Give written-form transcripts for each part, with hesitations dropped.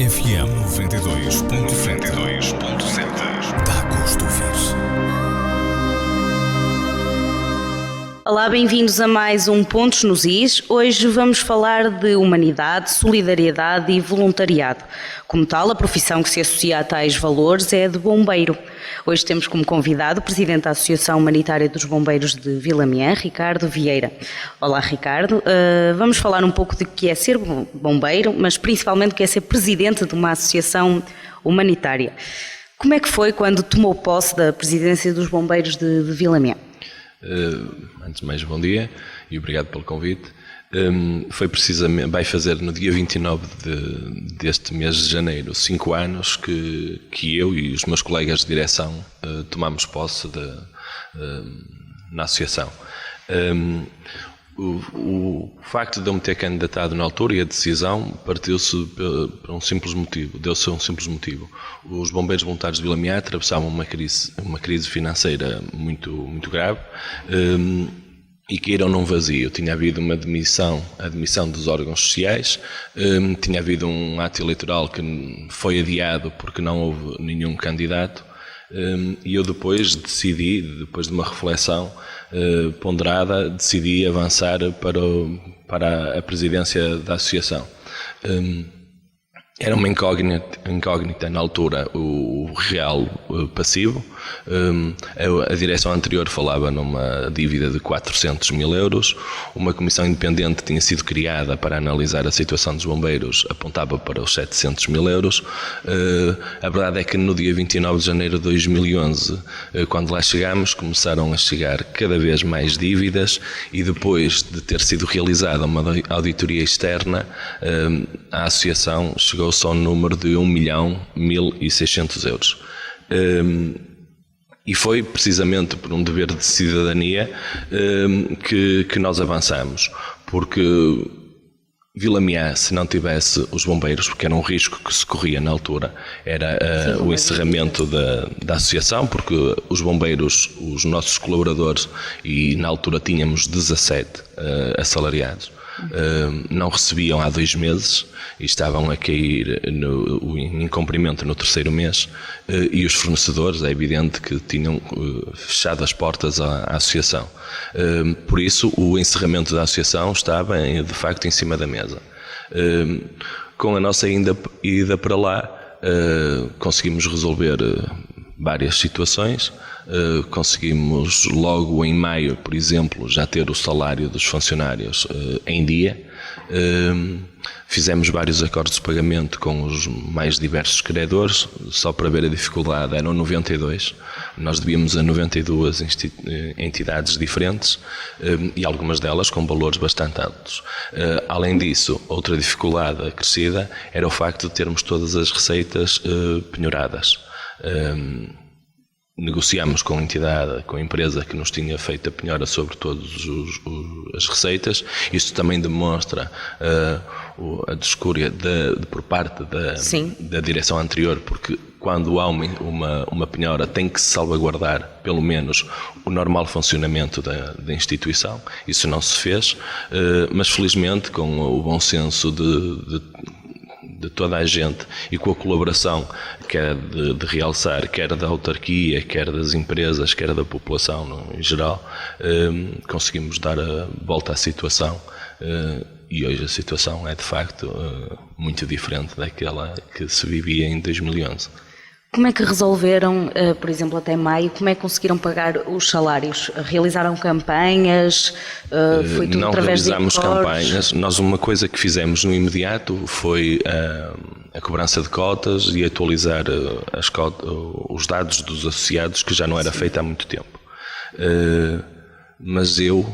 FM 92.7 dá gosto de ouvir. Olá, bem-vindos a mais um Pontos nos Is. Hoje vamos falar de humanidade, solidariedade e voluntariado. Como tal, a profissão que se associa a tais valores é a de bombeiro. Hoje temos como convidado o Presidente da Associação Humanitária dos Bombeiros de Vilamian, Ricardo Vieira. Olá, Ricardo. Vamos falar um pouco de que é ser bombeiro, mas principalmente que é ser Presidente de uma associação humanitária. Como é que foi quando tomou posse da Presidência dos Bombeiros de Vilamian? Antes de mais, bom dia e obrigado pelo convite. Foi precisamente, vai fazer no dia 29 deste mês de janeiro, 5 anos que eu e os meus colegas de direção tomamos posse na associação. O facto de eu me ter candidatado na altura e a decisão partiu-se por um simples motivo, deu-se um simples motivo. Os bombeiros voluntários de Vilamian atravessavam uma crise financeira muito grave e caíram num vazio. Tinha havido a admissão dos órgãos sociais, tinha havido um ato eleitoral que foi adiado porque não houve nenhum candidato. E eu depois de uma reflexão ponderada, decidi avançar para a presidência da associação. Era uma incógnita na altura o real passivo. A direção anterior falava numa dívida de 400 mil euros. Uma comissão independente tinha sido criada para analisar a situação dos bombeiros, apontava para os 700 mil euros. A verdade é que no dia 29 de janeiro de 2011, quando lá chegámos, começaram a chegar cada vez mais dívidas e depois de ter sido realizada uma auditoria externa, a associação chegou só no número de 1.100.600 euros. E foi precisamente por um dever de cidadania que nós avançamos, porque Vilamian, se não tivesse os bombeiros, porque era um risco que se corria na altura, era o encerramento da associação, porque os bombeiros, os nossos colaboradores, e na altura tínhamos 17 assalariados, não recebiam há 2 meses e estavam a cair em incumprimento no 3º mês, e os fornecedores, é evidente que tinham fechado as portas à associação. Por isso o encerramento da associação estava de facto em cima da mesa. Com a nossa ida para lá, conseguimos resolver várias situações. Conseguimos logo em maio, por exemplo, já ter o salário dos funcionários em dia. Fizemos vários acordos de pagamento com os mais diversos credores. Só para ver a dificuldade, eram 92. Nós devíamos a 92 entidades diferentes, e algumas delas com valores bastante altos. Além disso, outra dificuldade acrescida era o facto de termos todas as receitas penhoradas. Negociámos com a entidade, com a empresa que nos tinha feito a penhora sobre todas as receitas. Isso também demonstra a descúria por parte da direção anterior, porque quando há uma penhora tem que se salvaguardar pelo menos o normal funcionamento da instituição. Isso não se fez, mas felizmente com o bom senso de toda a gente e com a colaboração, quer de realçar, quer da autarquia, quer das empresas, quer da população em geral, conseguimos dar a volta à situação, e hoje a situação é de facto muito diferente daquela que se vivia em 2011. Como é que resolveram, por exemplo, até maio, como é que conseguiram pagar os salários? Realizaram campanhas? Foi tudo não através de realizámos campanhas. Nós, uma coisa que fizemos no imediato foi a cobrança de cotas e atualizar os dados dos associados, que já não era feito há muito tempo. Mas eu,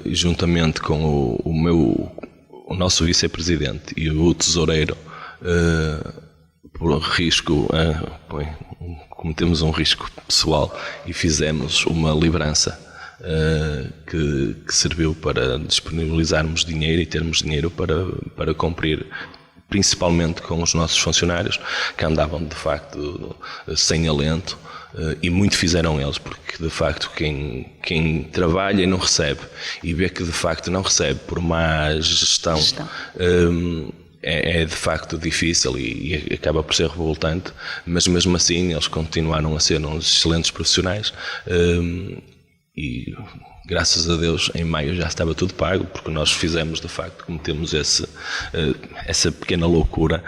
juntamente com o nosso vice-presidente e o tesoureiro, por risco, cometemos um risco pessoal e fizemos uma livrança que serviu para disponibilizarmos dinheiro e termos dinheiro para cumprir, principalmente com os nossos funcionários, que andavam de facto sem alento, e muito fizeram eles, porque de facto quem trabalha e não recebe, e vê que de facto não recebe por má gestão, é de facto difícil e acaba por ser revoltante, mas mesmo assim eles continuaram a ser uns excelentes profissionais e graças a Deus em maio já estava tudo pago, porque nós fizemos de facto, cometemos essa pequena loucura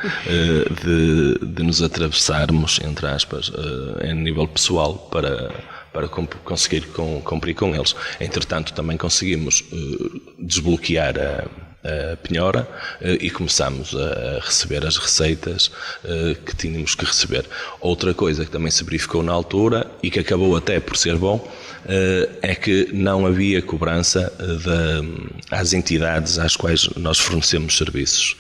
de nos atravessarmos, entre aspas, a nível pessoal para conseguir cumprir com eles. Entretanto também conseguimos desbloquear a penhora e começámos a receber as receitas que tínhamos que receber. Outra coisa que também se verificou na altura e que acabou até por ser bom é que não havia cobrança às entidades às quais nós fornecemos serviços.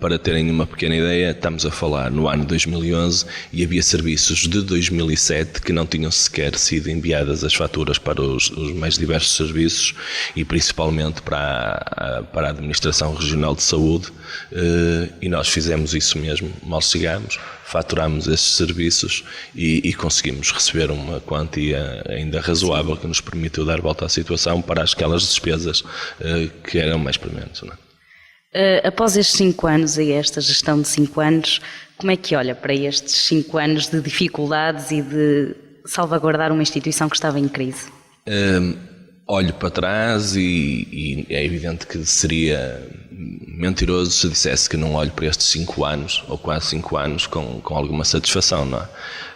Para terem uma pequena ideia, estamos a falar no ano 2011 e havia serviços de 2007 que não tinham sequer sido enviadas as faturas para os mais diversos serviços e principalmente para a Administração Regional de Saúde, e nós fizemos isso mesmo, mal chegámos, faturámos esses serviços e conseguimos receber uma quantia ainda razoável que nos permitiu dar volta à situação para aquelas despesas que eram mais prementes, não é? Após estes 5 anos e esta gestão de 5 anos, como é que olha para estes 5 anos de dificuldades e de salvaguardar uma instituição que estava em crise? Olho para trás e é evidente que seria mentiroso se dissesse que não olho para estes 5 anos, ou quase 5 anos, com alguma satisfação, não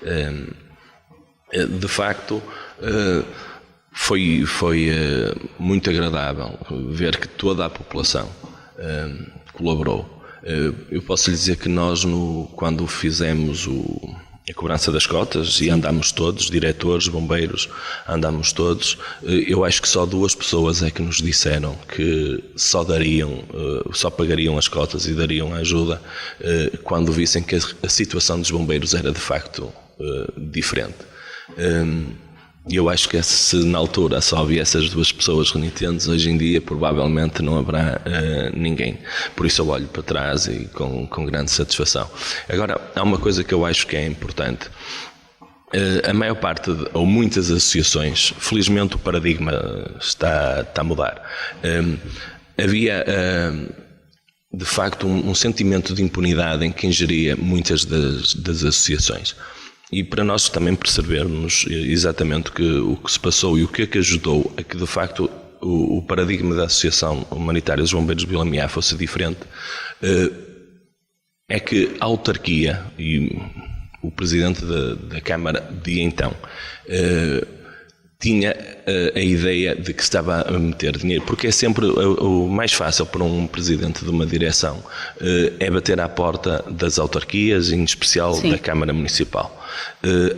é? De facto, foi muito agradável ver que toda a população colaborou. Eu posso lhe dizer que nós, quando fizemos a cobrança das cotas, e andámos todos, diretores, bombeiros, andámos todos, eu acho que só 2 pessoas é que nos disseram que só pagariam as cotas e dariam a ajuda quando vissem que a situação dos bombeiros era de facto diferente. E eu acho que se na altura só havia essas 2 pessoas renitentes, hoje em dia provavelmente não haverá ninguém. Por isso eu olho para trás e com grande satisfação. Agora, há uma coisa que eu acho que é importante. A maior parte, ou muitas associações, felizmente o paradigma está a mudar. Havia de facto um sentimento de impunidade em quem geria muitas das associações. E para nós também percebermos exatamente o que se passou e o que é que ajudou a que de facto o paradigma da Associação Humanitária dos Bombeiros de Vila-Meá fosse diferente, é que a autarquia e o presidente da Câmara de então tinha a ideia de que estava a meter dinheiro, porque é sempre o mais fácil para um presidente de uma direção é bater à porta das autarquias, em especial Sim. da Câmara Municipal,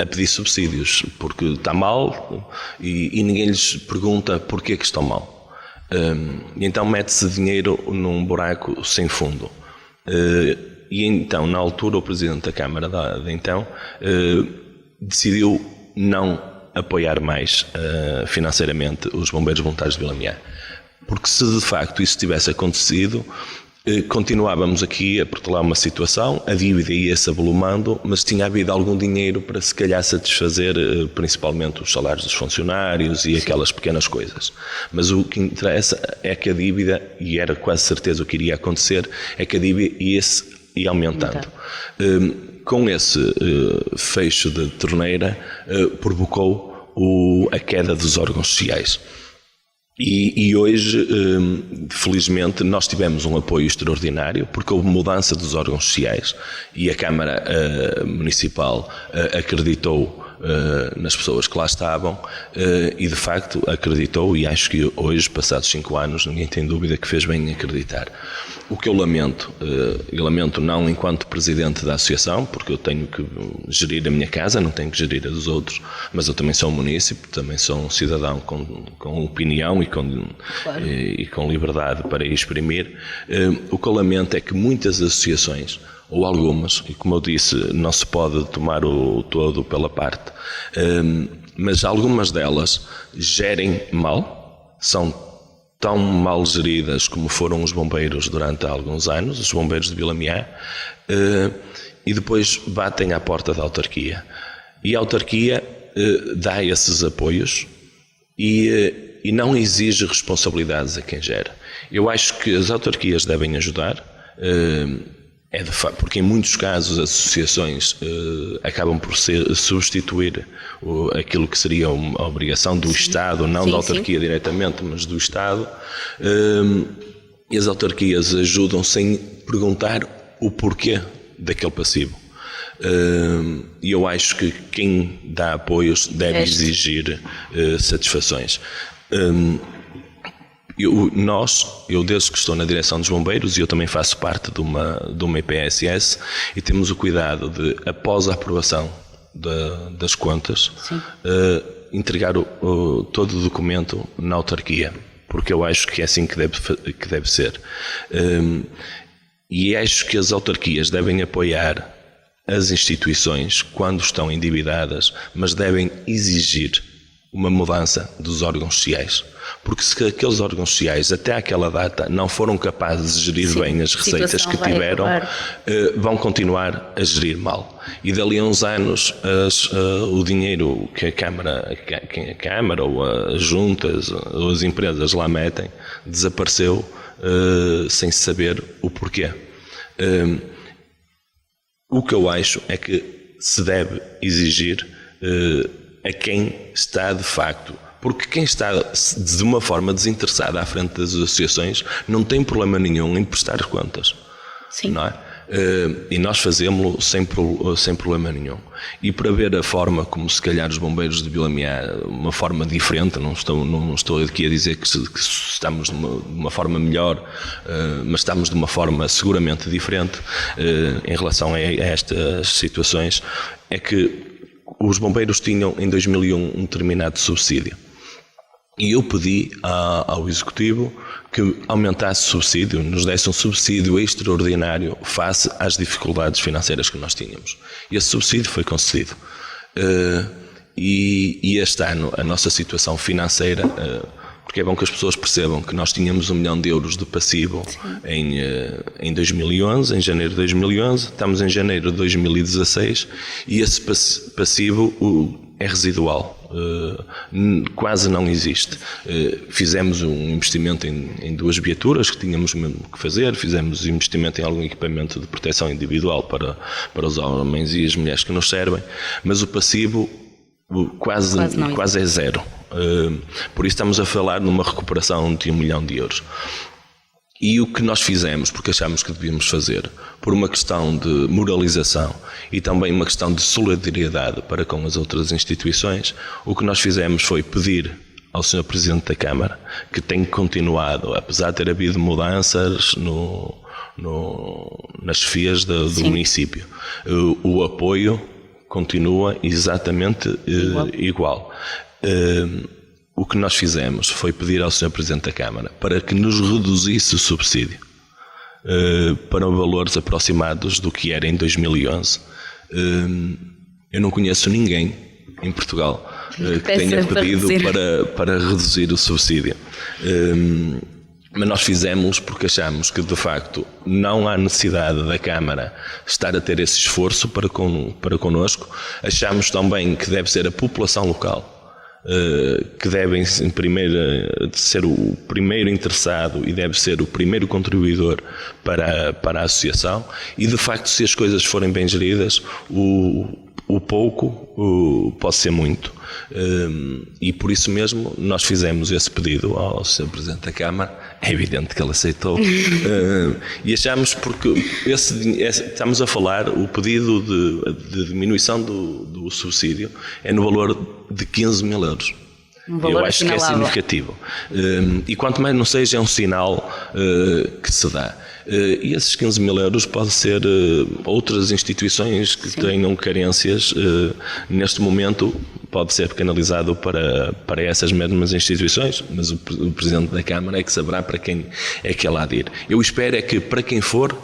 a pedir subsídios, porque está mal e ninguém lhes pergunta porquê que estão mal. E então mete-se dinheiro num buraco sem fundo. E então, na altura, o presidente da Câmara de então decidiu não apoiar mais financeiramente os bombeiros voluntários de Vila-Meá. Porque se de facto isso tivesse acontecido, continuávamos aqui a protelar uma situação, a dívida ia-se avolumando, mas tinha havido algum dinheiro para se calhar satisfazer principalmente os salários dos funcionários e aquelas pequenas coisas. Mas o que interessa é que a dívida, e era quase certeza o que iria acontecer, é que a dívida ia aumentando. Com esse fecho de torneira, provocou a queda dos órgãos sociais. E hoje, felizmente, nós tivemos um apoio extraordinário, porque houve mudança dos órgãos sociais e a Câmara Municipal acreditou nas pessoas que lá estavam e de facto acreditou, e acho que hoje, passados 5 anos, ninguém tem dúvida que fez bem em acreditar. O que eu lamento não enquanto presidente da associação, porque eu tenho que gerir a minha casa, não tenho que gerir a dos outros, mas eu também sou um munícipe, também sou um cidadão com opinião e com liberdade para exprimir. O que eu lamento é que muitas associações, ou algumas, e como eu disse, não se pode tomar o todo pela parte, mas algumas delas gerem mal, são tão mal geridas como foram os bombeiros durante alguns anos, os bombeiros de Vila-Meá, e depois batem à porta da autarquia. E a autarquia dá esses apoios e não exige responsabilidades a quem gera. Eu acho que as autarquias devem ajudar, é de facto, porque em muitos casos as associações acabam por substituir aquilo que seria a obrigação do Estado, não da autarquia diretamente, mas do Estado, e as autarquias ajudam sem perguntar o porquê daquele passivo. E eu acho que quem dá apoios deve exigir satisfações. Eu desde que estou na direção dos bombeiros, e eu também faço parte de uma IPSS, e temos o cuidado de, após a aprovação das contas, entregar todo o documento na autarquia, porque eu acho que é assim que deve ser. E acho que as autarquias devem apoiar as instituições quando estão endividadas, mas devem exigir uma mudança dos órgãos sociais. Porque se aqueles órgãos sociais até àquela data não foram capazes de gerir bem as receitas que tiveram, vão continuar a gerir mal. E dali a uns anos o dinheiro que a Câmara ou as juntas ou as empresas lá metem desapareceu sem saber o porquê. O que eu acho é que se deve exigir a quem está de facto, porque quem está de uma forma desinteressada à frente das associações não tem problema nenhum em prestar contas. Sim. Não é? E nós fazemos-lo sem problema nenhum. E para ver a forma como se calhar os bombeiros de Vilamiá, uma forma diferente, não estou aqui a dizer que estamos de uma forma melhor, mas estamos de uma forma seguramente diferente em relação a estas situações, é que os bombeiros tinham em 2001 um determinado subsídio. E eu pedi ao Executivo que aumentasse o subsídio, nos desse um subsídio extraordinário face às dificuldades financeiras que nós tínhamos. E esse subsídio foi concedido. E este ano a nossa situação financeira, porque é bom que as pessoas percebam que nós tínhamos 1 milhão de euros de passivo em 2011, em janeiro de 2011, estamos em janeiro de 2016 e esse passivo é residual. Quase não existe. Fizemos um investimento em 2 viaturas que tínhamos mesmo que fazer, fizemos investimento em algum equipamento de proteção individual para os homens e as mulheres que nos servem, mas o passivo quase é zero. Por isso estamos a falar numa recuperação de 1 milhão de euros. E o que nós fizemos, porque achámos que devíamos fazer, por uma questão de moralização e também uma questão de solidariedade para com as outras instituições, o que nós fizemos foi pedir ao Sr. Presidente da Câmara, que tem continuado, apesar de ter havido mudanças nas chefias do município, o apoio continua exatamente igual. O que nós fizemos foi pedir ao Sr. Presidente da Câmara para que nos reduzisse o subsídio para valores aproximados do que era em 2011. Eu não conheço ninguém em Portugal que tenha pedido para reduzir o subsídio. Mas nós fizemos porque achamos que, de facto, não há necessidade da Câmara estar a ter esse esforço para connosco. Achamos também que deve ser a população local que devem ser o primeiro interessado e deve ser o primeiro contribuidor para a associação e, de facto, se as coisas forem bem geridas, o pouco pode ser muito. E por isso mesmo nós fizemos esse pedido ao Sr. Presidente da Câmara. É evidente que ele aceitou. E achamos, porque estamos a falar, o pedido de diminuição do subsídio é no valor de 15 mil euros. Eu acho que é significativo. E quanto mais não seja, é um sinal que se dá. E esses 15 mil euros podem ser outras instituições que tenham carências. Neste momento pode ser canalizado para essas mesmas instituições, mas o Presidente da Câmara é que saberá para quem é que ela há de ir. Eu espero é que para quem for,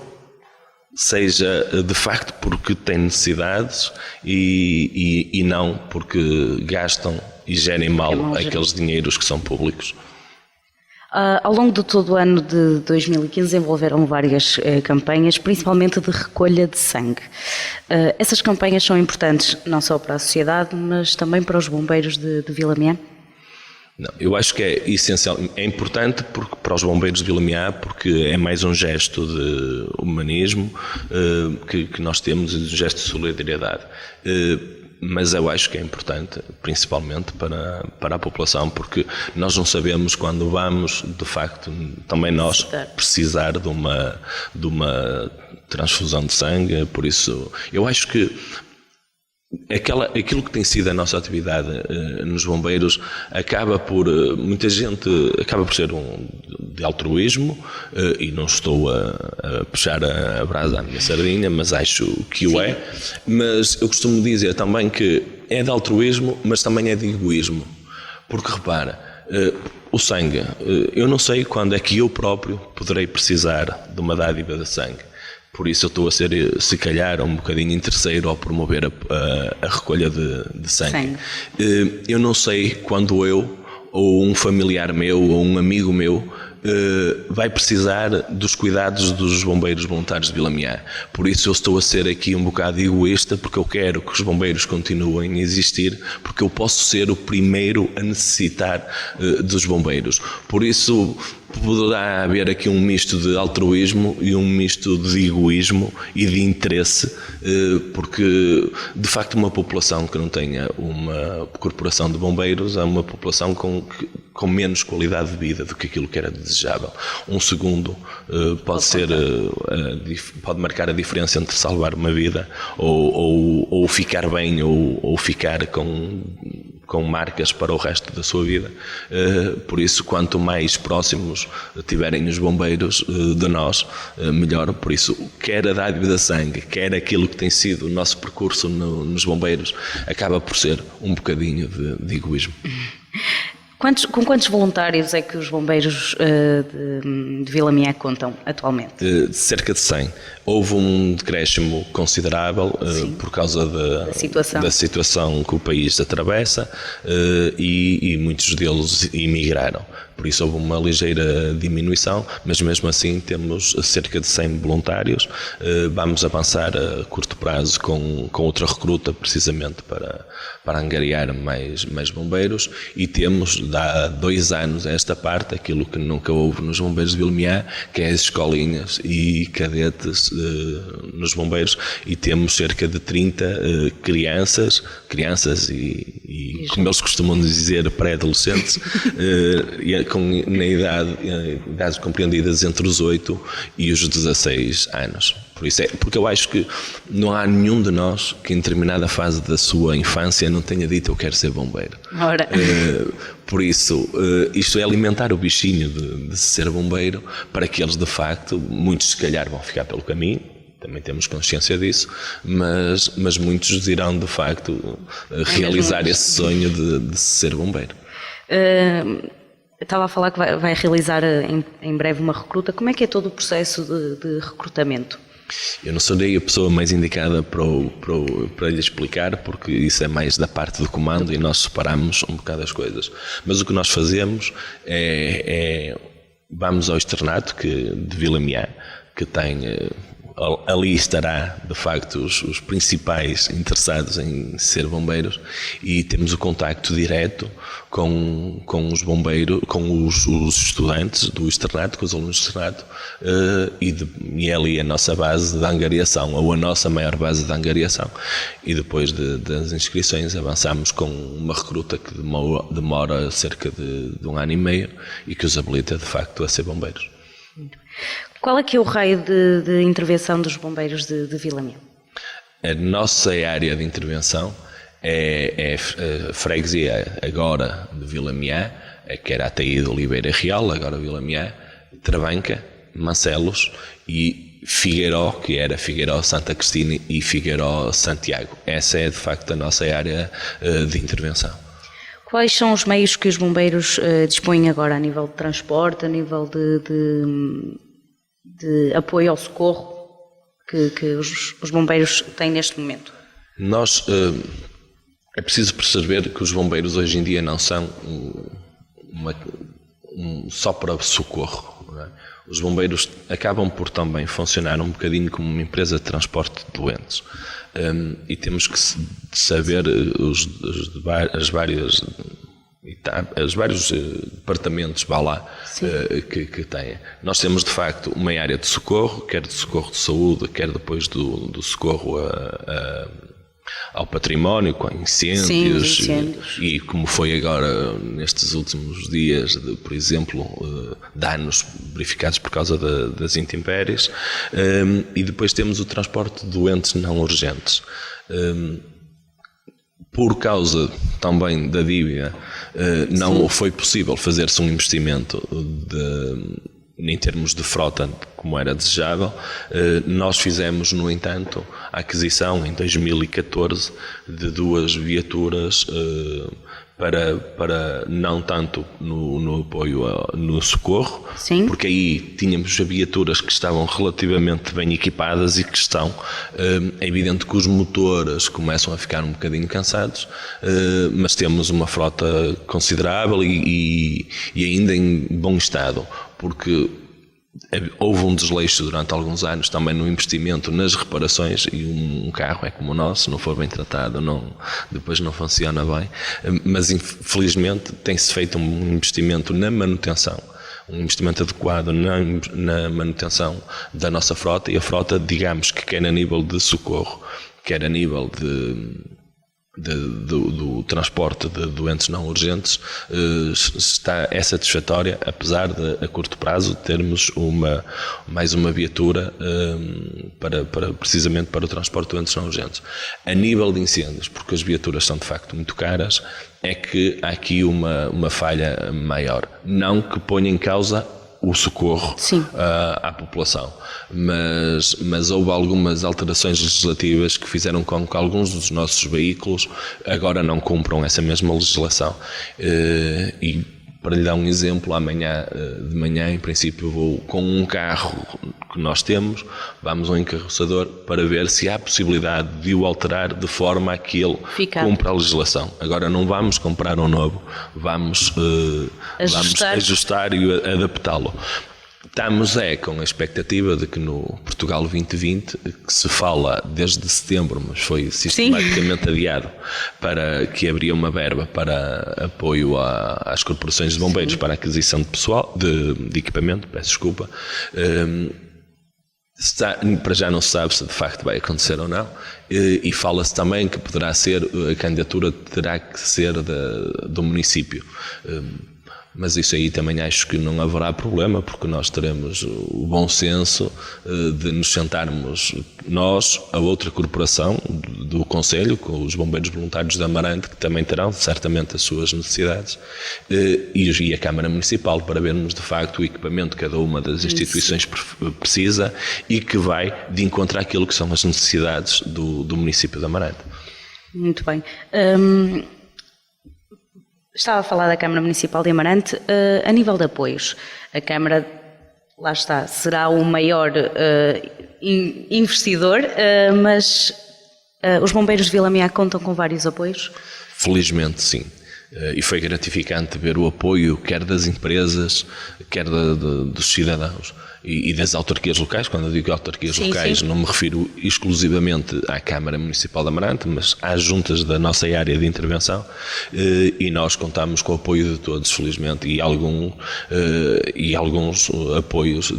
seja de facto porque tem necessidades e não porque gastam e gerem mal aqueles dinheiros que são públicos. Ao longo de todo o ano de 2015 envolveram várias campanhas, principalmente de recolha de sangue. Essas campanhas são importantes não só para a sociedade, mas também para os bombeiros de Vilamián? Não, eu acho que é essencial, é importante para os bombeiros de Vila-Meá, porque é mais um gesto de humanismo que nós temos, um gesto de solidariedade. Mas eu acho que é importante, principalmente para a população, porque nós não sabemos quando vamos, de facto, também nós precisar de uma transfusão de sangue. Por isso, eu acho que aquilo que tem sido a nossa atividade nos bombeiros muita gente acaba por ser de altruísmo, e não estou a puxar a brasa à minha sardinha, mas acho que o é. Mas eu costumo dizer também que é de altruísmo, mas também é de egoísmo, porque repara, o sangue, eu não sei quando é que eu próprio poderei precisar de uma dádiva de sangue. Por isso eu estou a ser, se calhar, um bocadinho interesseiro ao promover a recolha de sangue. Eu não sei quando eu, ou um familiar meu, ou um amigo meu, vai precisar dos cuidados dos bombeiros voluntários de Vila-Meá. Por isso eu estou a ser aqui um bocado egoísta, porque eu quero que os bombeiros continuem a existir, porque eu posso ser o primeiro a necessitar dos bombeiros. Por isso poderá haver aqui um misto de altruísmo e um misto de egoísmo e de interesse, porque de facto uma população que não tenha uma corporação de bombeiros é uma população com menos qualidade de vida do que aquilo que era desejável. Um segundo pode marcar a diferença entre salvar uma vida ou ficar bem ou ficar com marcas para o resto da sua vida. Por isso, quanto mais próximos tiverem os bombeiros de nós, melhor. Por isso, quer a dádiva de sangue, quer aquilo que tem sido o nosso percurso nos bombeiros, acaba por ser um bocadinho de egoísmo. Com quantos voluntários é que os bombeiros de Vila-Meá contam atualmente? Cerca de 100. Houve um decréscimo considerável por causa da situação que o país atravessa, e muitos deles emigraram. Por isso houve uma ligeira diminuição, mas mesmo assim temos cerca de 100 voluntários. Vamos avançar a curto prazo com outra recruta, precisamente para angariar mais bombeiros, e temos, há 2 anos a esta parte, aquilo que nunca houve nos bombeiros de Vila-Meá, que é as escolinhas e cadetes nos bombeiros, e temos cerca de 30 crianças e como eles costumam dizer, pré-adolescentes, na idades compreendidas entre os 8 e os 16 anos. Porque eu acho que não há nenhum de nós que em determinada fase da sua infância não tenha dito eu quero ser bombeiro. Por isso, isto é alimentar o bichinho de ser bombeiro, para que eles de facto, muitos se calhar vão ficar pelo caminho, também temos consciência disso, mas muitos irão de facto realizar esse sonho de ser bombeiro. Estava a falar que vai realizar em breve uma recruta. Como é que é todo o processo de recrutamento? Eu não serei a pessoa mais indicada para lhe explicar, porque isso é mais da parte do comando e nós separamos um bocado as coisas. Mas o que nós fazemos vamos ao externato de Vila-Meá, que tem... Ali estará, de facto, os principais interessados em ser bombeiros, e temos o contacto direto com os bombeiros, com os estudantes do externato, com os alunos do externato, e é ali a nossa base de angariação, ou a nossa maior base de angariação. E depois das inscrições avançamos com uma recruta que demora cerca de 1 ano e meio e que os habilita, de facto, a ser bombeiros. Qual é que é o raio de intervenção dos bombeiros de Vila-Meá? A nossa área de intervenção é a freguesia agora de Vila-Meá, que era a TI de Oliveira Real, agora Vila-Meá, Travanca, Mancelos e Figueiró, que era Figueiró Santa Cristina e Figueiró Santiago. Essa é de facto a nossa área de intervenção. Quais são os meios que os bombeiros dispõem agora a nível de transporte, a nível de apoio ao socorro que os bombeiros têm neste momento? É preciso perceber que os bombeiros hoje em dia não são só para socorro, não é? Os bombeiros acabam por também funcionar um bocadinho como uma empresa de transporte de doentes, e temos que saber as várias E os vários departamentos que têm. Nós temos de facto uma área de socorro, quer de socorro de saúde, quer depois do socorro ao património, com incêndios, e como foi agora nestes últimos dias, por exemplo, danos verificados por causa das intempéries, e depois temos o transporte de doentes não urgentes. Por causa também da dívida, não foi possível fazer-se um investimento em termos de frota como era desejável. Nós fizemos, no entanto, a aquisição em 2014 de 2 viaturas para não tanto no apoio no socorro, porque aí tínhamos viaturas que estavam relativamente bem equipadas e que estão. É evidente que os motores começam a ficar um bocadinho cansados, mas temos uma frota considerável e ainda em bom estado, porque houve um desleixo durante alguns anos também no investimento nas reparações, e um carro é como o nosso, se não for bem tratado depois não funciona bem, mas infelizmente tem-se feito um investimento na manutenção, um investimento adequado na manutenção da nossa frota, e a frota, digamos que quer a nível de socorro, quer a nível do transporte de doentes não urgentes, é satisfatória, apesar de a curto prazo termos mais uma viatura precisamente para o transporte de doentes não urgentes. A nível de incêndios, porque as viaturas são de facto muito caras, é que há aqui uma falha maior, não que ponha em causa o socorro à população, mas houve algumas alterações legislativas que fizeram com que alguns dos nossos veículos agora não cumpram essa mesma legislação. E para lhe dar um exemplo, amanhã de manhã, em princípio, vou com um carro que nós temos, vamos ao encarroçador para ver se há possibilidade de o alterar de forma a que ele cumpra a legislação. Agora não vamos comprar um novo, vamos ajustar e adaptá-lo. Estamos com a expectativa de que no Portugal 2020, que se fala desde setembro, mas foi sistematicamente adiado, para que haveria uma verba para apoio às corporações de bombeiros para a aquisição de pessoal, de equipamento, peço desculpa. Para já não se sabe se de facto vai acontecer ou não, e fala-se também que poderá ser, a candidatura terá que ser do município. Mas isso aí também acho que não haverá problema, porque nós teremos o bom senso de nos sentarmos, nós, a outra corporação do Conselho, com os bombeiros voluntários de Amarante, que também terão certamente as suas necessidades, e a Câmara Municipal, para vermos de facto o equipamento que cada uma das instituições precisa e que vai de encontro àquilo que são as necessidades do município de Amarante. Muito bem. Estava a falar da Câmara Municipal de Amarante. A nível de apoios, a Câmara, lá está, será o maior investidor, mas os bombeiros de Vilamiá contam com vários apoios? Felizmente sim. E foi gratificante ver o apoio, quer das empresas, quer dos cidadãos e das autarquias locais. Quando eu digo autarquias locais, não me refiro exclusivamente à Câmara Municipal de Amarante, mas às juntas da nossa área de intervenção, e nós contamos com o apoio de todos, felizmente, e alguns apoios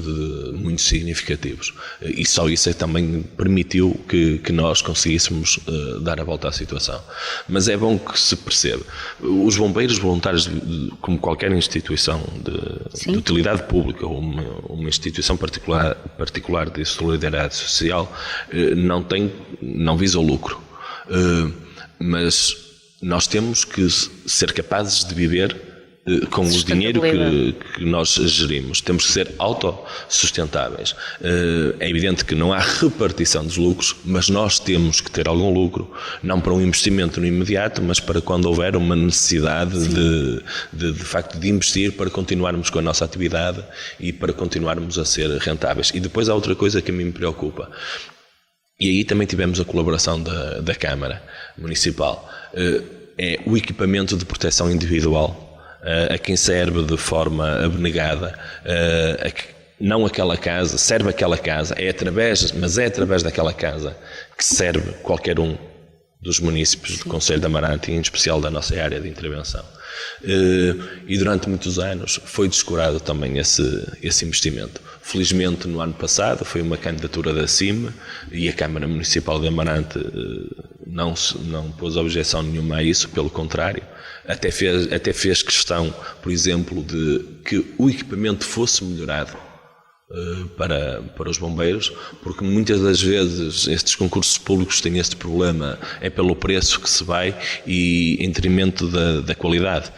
muito significativos. E só isso também permitiu que nós conseguíssemos dar a volta à situação. Mas é bom que se perceba, os bombeiros voluntários, como qualquer instituição de utilidade pública ou uma instituição particular de solidariedade social, não visa o lucro, mas nós temos que ser capazes de viver com o dinheiro que nós gerimos. Temos que ser autossustentáveis. É evidente que não há repartição dos lucros, mas nós temos que ter algum lucro, não para um investimento no imediato, mas para quando houver uma necessidade de facto de investir para continuarmos com a nossa atividade e para continuarmos a ser rentáveis. E depois há outra coisa que a mim me preocupa. E aí também tivemos a colaboração da Câmara Municipal. É o equipamento de proteção individual, a quem serve de forma abnegada, não aquela casa, serve aquela casa, mas é através daquela casa que serve qualquer um dos municípios do Concelho de Amarante, em especial da nossa área de intervenção. E durante muitos anos foi descurado também esse investimento. Felizmente, no ano passado, foi uma candidatura da CIM e a Câmara Municipal de Amarante não pôs objeção nenhuma a isso, pelo contrário, até fez questão, por exemplo, de que o equipamento fosse melhorado para os bombeiros, porque muitas das vezes estes concursos públicos têm este problema, é pelo preço que se vai e em detrimento da qualidade.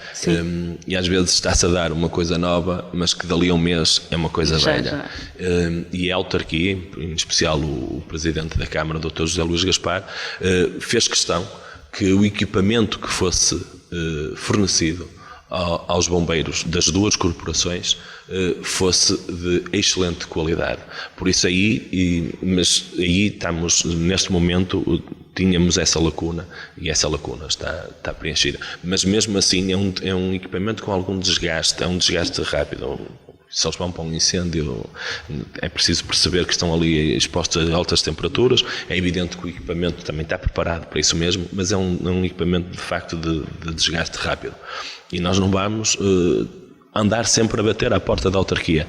E às vezes está-se a dar uma coisa nova, mas que dali a um mês é uma coisa velha. E a autarquia, em especial o Presidente da Câmara, Dr. José Luís Gaspar, fez questão que o equipamento que fosse fornecido aos bombeiros das duas corporações fosse de excelente qualidade. Por isso mas aí estamos, neste momento, tínhamos essa lacuna e essa lacuna está preenchida. Mas mesmo assim é um equipamento com algum desgaste, é um desgaste rápido. Se eles vão para um incêndio, é preciso perceber que estão ali expostos a altas temperaturas. É evidente que o equipamento também está preparado para isso mesmo, mas é um equipamento de facto de desgaste rápido. E nós não vamos andar sempre a bater à porta da autarquia.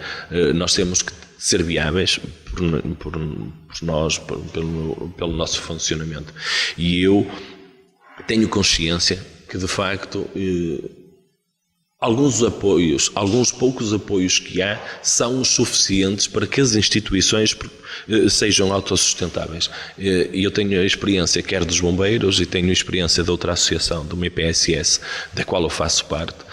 Nós temos que ser viáveis por nós, pelo nosso funcionamento. E eu tenho consciência que, de facto, alguns poucos apoios que há são os suficientes para que as instituições sejam autossustentáveis. E eu tenho a experiência quer dos bombeiros e tenho a experiência de outra associação, do MPSS, da qual eu faço parte.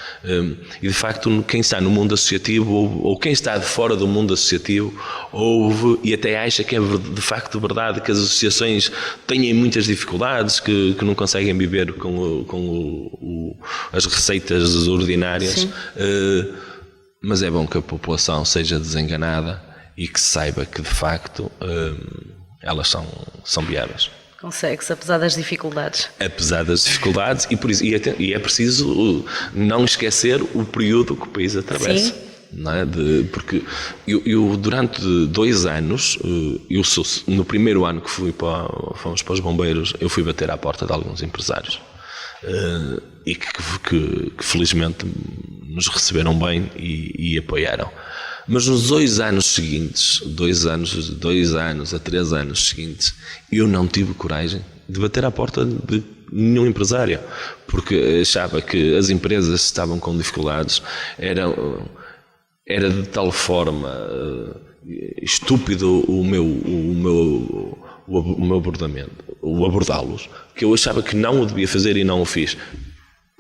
E de facto quem está no mundo associativo ou quem está de fora do mundo associativo ouve e até acha que é de facto verdade que as associações têm muitas dificuldades, que não conseguem viver com as receitas ordinárias. Mas é bom que a população seja desenganada e que saiba que de facto elas são viáveis. Consegue-se, apesar das dificuldades. Apesar das dificuldades, e é preciso não esquecer o período que o país atravessa. Não é? Porque eu durante 2 anos, no primeiro ano que fomos para os bombeiros, eu fui bater à porta de alguns empresários. E que felizmente nos receberam bem e apoiaram. Mas nos 2 anos seguintes, 2 anos a 3 anos seguintes, eu não tive coragem de bater à porta de nenhum empresário, porque achava que as empresas estavam com dificuldades, era de tal forma estúpido o meu abordá-los, que eu achava que não o devia fazer e não o fiz.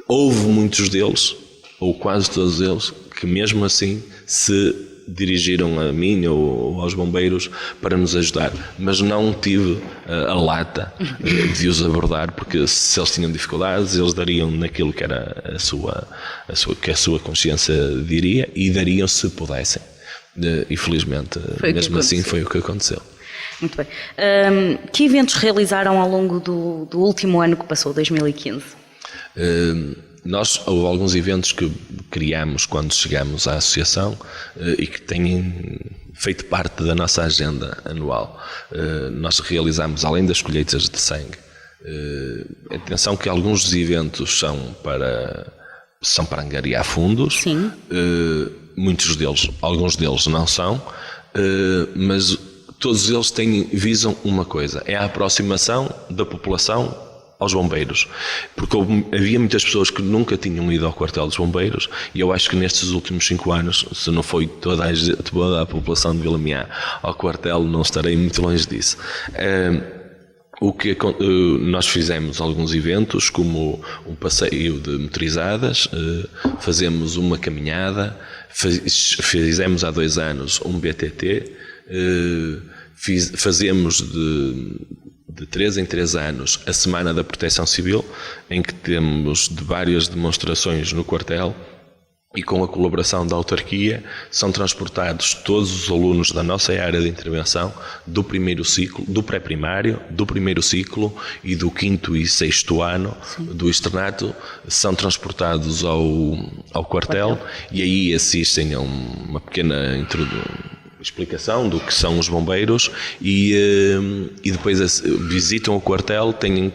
Houve muitos deles, ou quase todos eles, que mesmo assim se dirigiram a mim ou aos bombeiros para nos ajudar, mas não tive a lata de os abordar, porque se eles tinham dificuldades, eles dariam naquilo que era que a sua consciência diria, e dariam se pudessem. E felizmente, mesmo assim, foi o que aconteceu. Muito bem. Que eventos realizaram ao longo do último ano que passou, 2015? Houve alguns eventos que criámos quando chegamos à associação e que têm feito parte da nossa agenda anual. Nós realizamos, além das colheitas de sangue, atenção que alguns dos eventos são para angariar fundos. Sim. Alguns deles não são, mas todos eles visam uma coisa: é a aproximação da população aos bombeiros, porque havia muitas pessoas que nunca tinham ido ao quartel dos bombeiros, e eu acho que nestes últimos 5 anos, se não foi toda a população de Vila-Meá ao quartel, não estarei muito longe disso. Nós fizemos alguns eventos, como um passeio de motorizadas, fazemos uma caminhada, fizemos há 2 anos um BTT, fazemos de 3 em 3 anos a Semana da Proteção Civil, em que temos várias demonstrações no quartel, e com a colaboração da autarquia são transportados todos os alunos da nossa área de intervenção do primeiro ciclo, do pré-primário, do primeiro ciclo e do 5º e 6º ano. Sim. Do externato, são transportados ao quartel e aí assistem a uma pequena explicação do que são os bombeiros e depois visitam o quartel, têm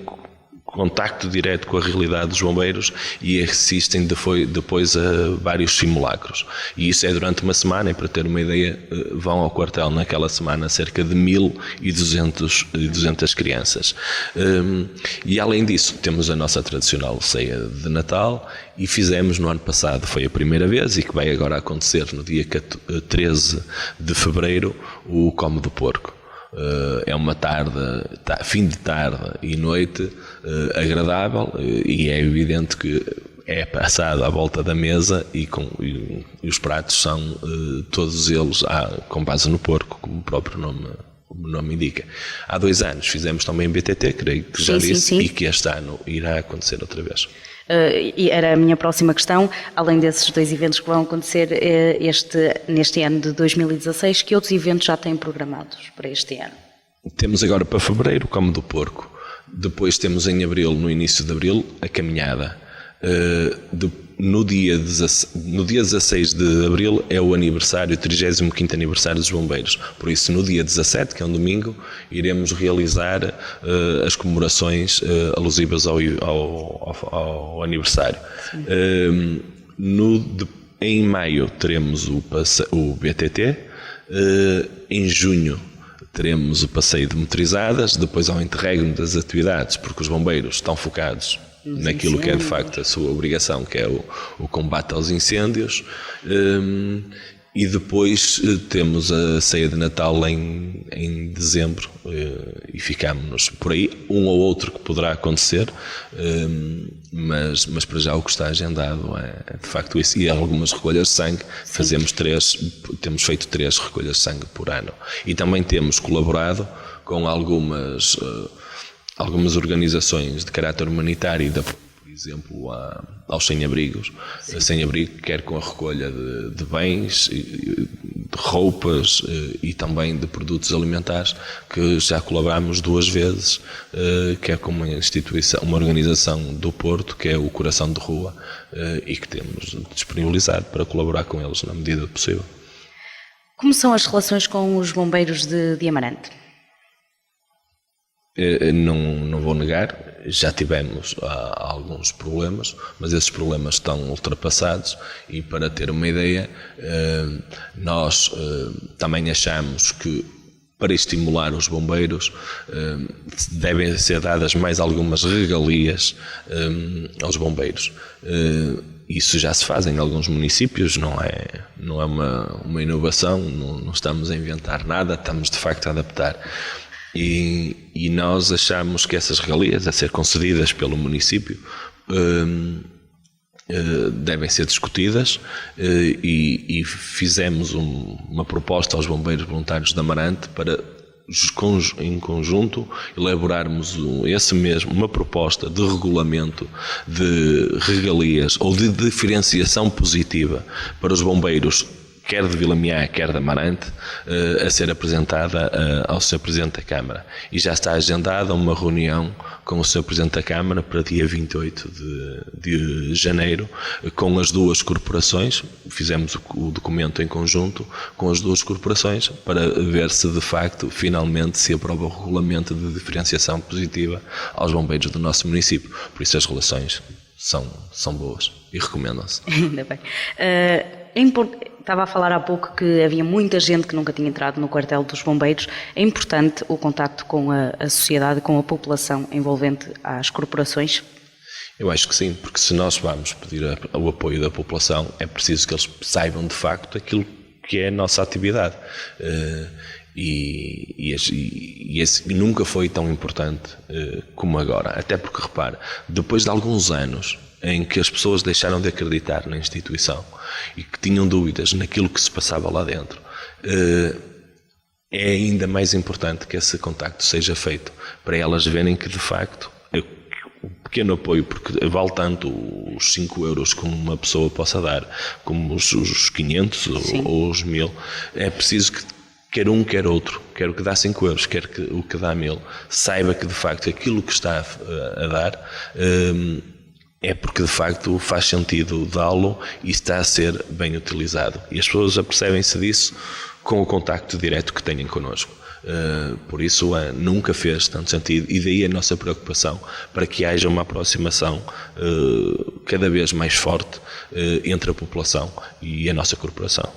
contacto direto com a realidade dos bombeiros e assistem depois a vários simulacros. E isso é durante uma semana, e para ter uma ideia, vão ao quartel naquela semana cerca de 1.200 crianças. E além disso, temos a nossa tradicional ceia de Natal e fizemos no ano passado, foi a primeira vez e que vai agora acontecer no dia 13 de fevereiro, o Come do Porco. É uma tarde, fim de tarde e noite agradável, e é evidente que é passado à volta da mesa e os pratos são todos eles com base no porco, como o próprio nome indica. Há 2 anos fizemos também BTT, creio que já disse, sim. E que este ano irá acontecer outra vez. E era a minha próxima questão, além desses 2 eventos que vão acontecer neste ano de 2016, que outros eventos já têm programados para este ano? Temos agora para fevereiro o Come do Porco, depois temos em abril, no início de abril, a caminhada. No dia 16 de abril é o 35º aniversário dos bombeiros, por isso no dia 17, que é um domingo, iremos realizar as comemorações alusivas ao aniversário. Em maio teremos o BTT, em junho teremos o passeio de motorizadas, depois há o interregno das atividades, porque os bombeiros estão focados naquilo que é de facto a sua obrigação, que é o combate aos incêndios, e depois temos a ceia de Natal em dezembro, e ficamos por aí, um ou outro que poderá acontecer, mas para já o que está agendado é de facto isso, e algumas recolhas de sangue. Temos feito 3 recolhas de sangue por ano, e também temos colaborado com algumas organizações de caráter humanitário, por exemplo, aos sem-abrigos. Sem-abrigo, quer com a recolha de bens, de roupas e também de produtos alimentares, que já colaboramos 2 vezes, que é com uma organização do Porto, que é o Coração de Rua, e que temos disponibilizado para colaborar com eles na medida do possível. Como são as relações com os bombeiros de Amarante? Não vou negar, já tivemos alguns problemas, mas esses problemas estão ultrapassados, e para ter uma ideia, nós também achamos que para estimular os bombeiros devem ser dadas mais algumas regalias aos bombeiros. Isso já se faz em alguns municípios, não é uma inovação, não estamos a inventar nada, estamos de facto a adaptar. E nós achamos que essas regalias a ser concedidas pelo município devem ser discutidas, e fizemos uma proposta aos bombeiros voluntários de Amarante para, em conjunto, elaborarmos uma proposta de regulamento de regalias ou de diferenciação positiva para os bombeiros, quer de Vilamiá, quer de Amarante, a ser apresentada ao Sr. Presidente da Câmara. E já está agendada uma reunião com o Sr. Presidente da Câmara para dia 28 de janeiro, com as 2 corporações. Fizemos o documento em conjunto com as 2 corporações para ver se de facto, finalmente, se aprova o regulamento de diferenciação positiva aos bombeiros do nosso município. Por isso as relações são boas e recomendam-se. Ainda bem. Estava a falar há pouco que havia muita gente que nunca tinha entrado no quartel dos bombeiros. É importante o contacto com a sociedade, com a população envolvente às corporações? Eu acho que sim, porque se nós vamos pedir o apoio da população, é preciso que eles saibam de facto aquilo que é a nossa atividade. E nunca foi tão importante como agora. Até porque, repare, depois de alguns anos em que as pessoas deixaram de acreditar na instituição e que tinham dúvidas naquilo que se passava lá dentro, é ainda mais importante que esse contacto seja feito, para elas verem que de facto o pequeno apoio, porque vale tanto os 5 euros que uma pessoa possa dar, como os 500 ou os 1000, é preciso que quer um, quer outro, quer o que dá 5 euros, quer o que dá 1000, saiba que de facto aquilo que está a dar é porque de facto faz sentido dá-lo e está a ser bem utilizado. E as pessoas apercebem-se disso com o contacto direto que têm connosco. Por isso nunca fez tanto sentido, e daí a nossa preocupação para que haja uma aproximação cada vez mais forte entre a população e a nossa corporação.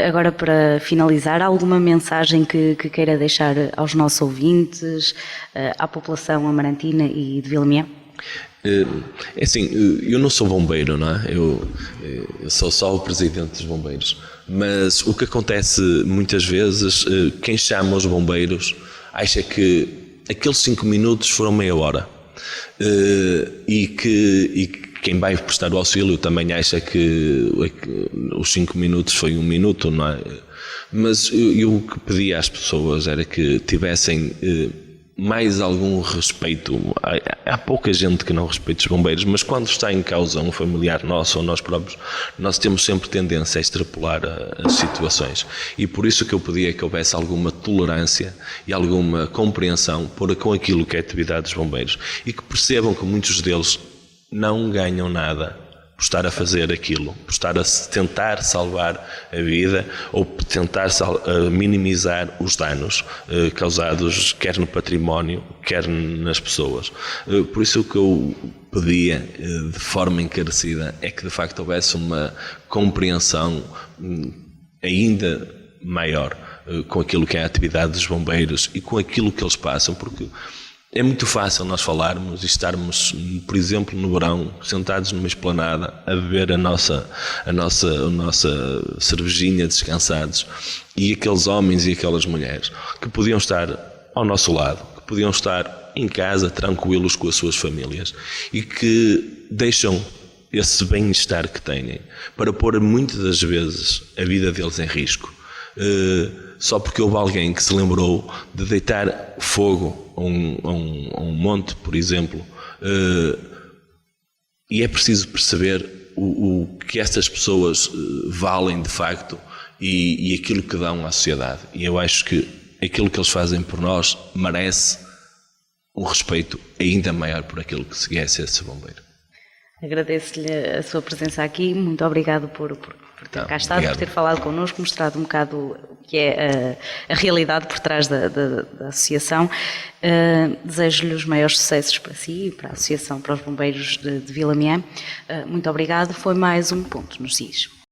Agora, para finalizar, há alguma mensagem que queira deixar aos nossos ouvintes, à população amarantina e de Vilamiã? É assim, eu não sou bombeiro, não é? Eu sou só o presidente dos bombeiros, mas o que acontece muitas vezes, quem chama os bombeiros acha que aqueles 5 minutos foram meia hora, e quem vai prestar o auxílio também acha que os 5 minutos foi 1 minuto, não é? Mas eu o que pedia às pessoas era que tivessem mais algum respeito. Há pouca gente que não respeita os bombeiros, mas quando está em causa um familiar nosso ou nós próprios, nós temos sempre tendência a extrapolar as situações. E por isso que eu pedia que houvesse alguma tolerância e alguma compreensão com aquilo que é a atividade dos bombeiros, e que percebam que muitos deles não ganham nada por estar a fazer aquilo, por estar a tentar salvar a vida ou por tentar minimizar os danos causados quer no património, quer nas pessoas. Por isso o que eu pedia de forma encarecida é que de facto houvesse uma compreensão ainda maior com aquilo que é a atividade dos bombeiros e com aquilo que eles passam, porque é muito fácil nós falarmos e estarmos, por exemplo, no verão, sentados numa esplanada a beber a nossa cervejinha, descansados, e aqueles homens e aquelas mulheres que podiam estar ao nosso lado, que podiam estar em casa tranquilos com as suas famílias e que deixam esse bem-estar que têm para pôr muitas das vezes a vida deles em risco. Só porque houve alguém que se lembrou de deitar fogo a um monte, por exemplo, e é preciso perceber o que estas pessoas valem de facto e aquilo que dão à sociedade. E eu acho que aquilo que eles fazem por nós merece um respeito ainda maior por aquilo que se é ser bombeiro. Agradeço-lhe a sua presença aqui, muito obrigado por ter cá estado, obrigado por ter falado connosco, mostrado um bocado o que é a realidade por trás da associação. Desejo-lhe os maiores sucessos para si e para a Associação para os Bombeiros de Vilamiã. Muito obrigado, foi mais um Ponto nos Is.